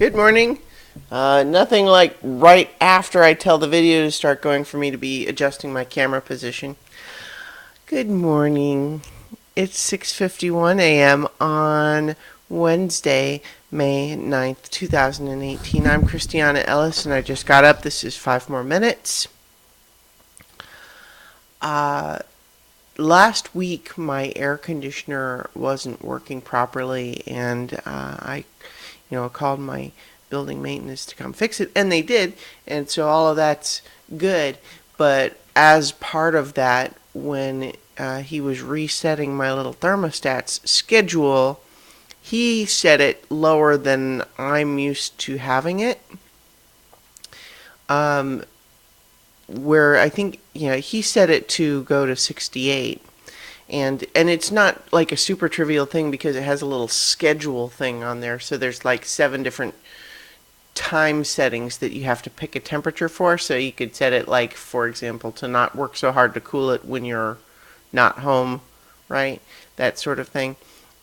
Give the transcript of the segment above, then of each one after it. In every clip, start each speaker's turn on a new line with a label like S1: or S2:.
S1: Good morning. Nothing like right after I tell the video to start going for me to be adjusting my camera position. Good morning. It's 6:51 a.m. on Wednesday, May 9th, 2018. I'm Christiana Ellis and I just got up. This is 5 more minutes. Last week my air conditioner wasn't working properly and I called my building maintenance to come fix it, and they did, and so all of that's good. But as part of that, when he was resetting my little thermostat's schedule, he set it lower than I'm used to having it. Where I think, he set it to go to 68. And it's not like a super trivial thing because it has a little schedule thing on there. So there's like 7 different time settings that you have to pick a temperature for. So you could set it, like, for example, to not work so hard to cool it when you're not home, right? That sort of thing.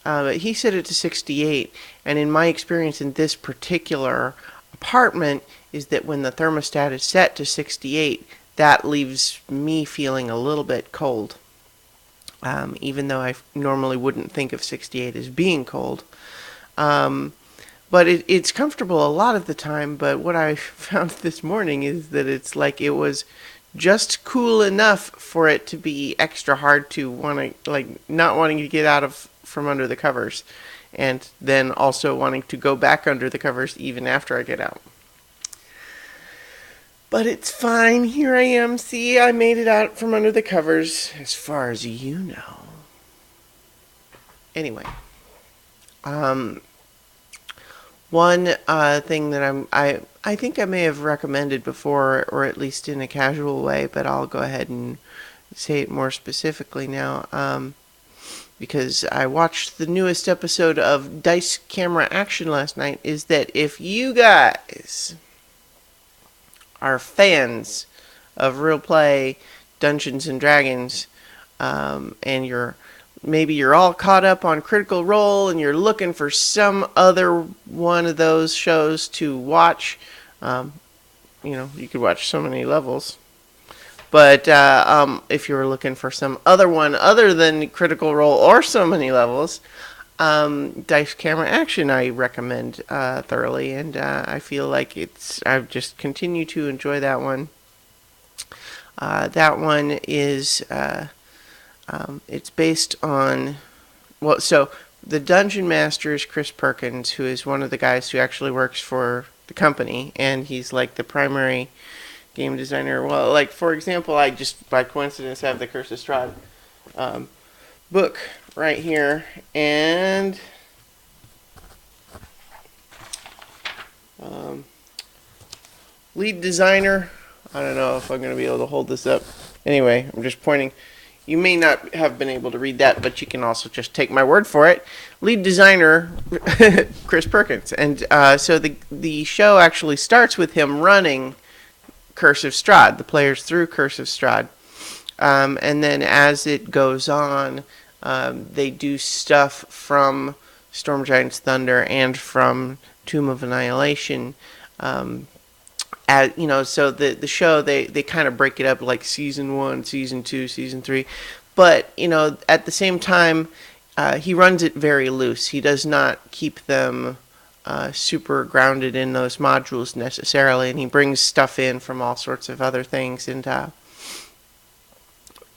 S1: But he set it to 68. And in my experience in this particular apartment is that when the thermostat is set to 68, that leaves me feeling a little bit cold. Even though I normally wouldn't think of 68 as being cold. But it's comfortable a lot of the time, but what I found this morning is that it's like it was just cool enough for it to be extra hard to not wanting to get out from under the covers, and then also wanting to go back under the covers even after I get out. But it's fine. Here I am. See, I made it out from under the covers, as far as you know. Anyway, one thing that I think I may have recommended before, or at least in a casual way, but I'll go ahead and say it more specifically now, because I watched the newest episode of Dice Camera Action last night, is that if you guys are fans of real play Dungeons and Dragons, and you're all caught up on Critical Role and you're looking for some other one of those shows to watch, you could watch so many levels, but if you're looking for some other one other than Critical Role or so many levels, Dice Camera Action I recommend thoroughly, and I feel like I've just continued to enjoy that one. That one is it's based on, so the Dungeon Master is Chris Perkins, who is one of the guys who actually works for the company, and he's like the primary game designer. Well, like, for example, I just by coincidence have the Curse of Strahd book right here, and lead designer, I don't know if I'm going to be able to hold this up. Anyway, I'm just pointing. You may not have been able to read that, but you can also just take my word for it. Lead designer, Chris Perkins. And so the show actually starts with him running Curse of Strahd, the players through Curse of Strahd. And then as it goes on, they do stuff from Stormgiant's Thunder and from Tomb of Annihilation. So the show, they kind of break it up like season 1, season 2, season 3. But, at the same time, he runs it very loose. He does not keep them super grounded in those modules necessarily, and he brings stuff in from all sorts of other things.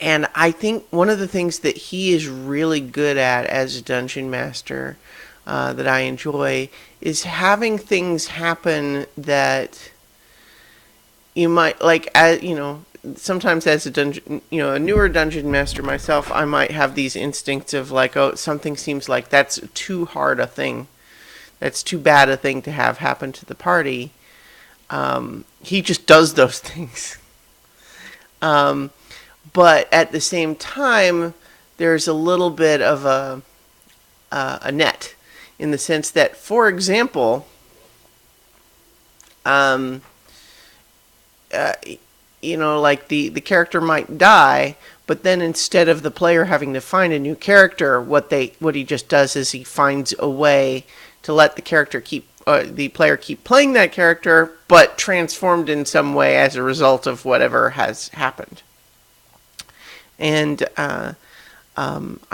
S1: And I think one of the things that he is really good at as a dungeon master that I enjoy is having things happen that you might, sometimes as a dungeon, a newer dungeon master myself, I might have these instincts of like, oh, something seems like that's too hard a thing. That's too bad a thing to have happen to the party. He just does those things. But at the same time, there's a little bit of a net, in the sense that, for example, the character might die, but then instead of the player having to find a new character, what he just does is he finds a way to let the character keep the player keep playing that character, but transformed in some way as a result of whatever has happened. And I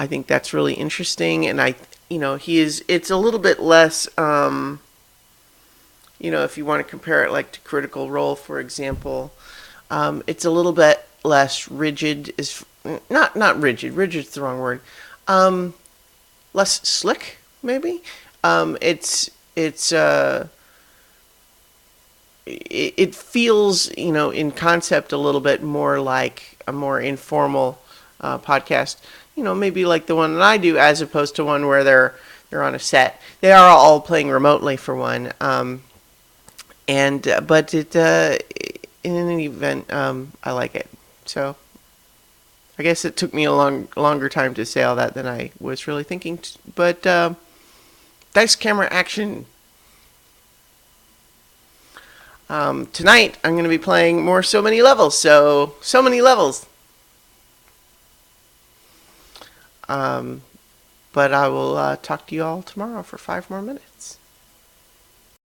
S1: think that's really interesting. And it's a little bit less. If you want to compare it like to Critical Role, for example, it's a little bit less rigid. Is not rigid. Rigid's the wrong word. Less slick, maybe. It feels, in concept a little bit more like a more informal podcast. Maybe like the one that I do, as opposed to one where they're on a set. They are all playing remotely for one. But in any event, I like it. So I guess it took me a longer time to say all that than I was really thinking. But dice camera action. Tonight I'm going to be playing more So Many Levels. So many levels. But I will talk to you all tomorrow for 5 more minutes.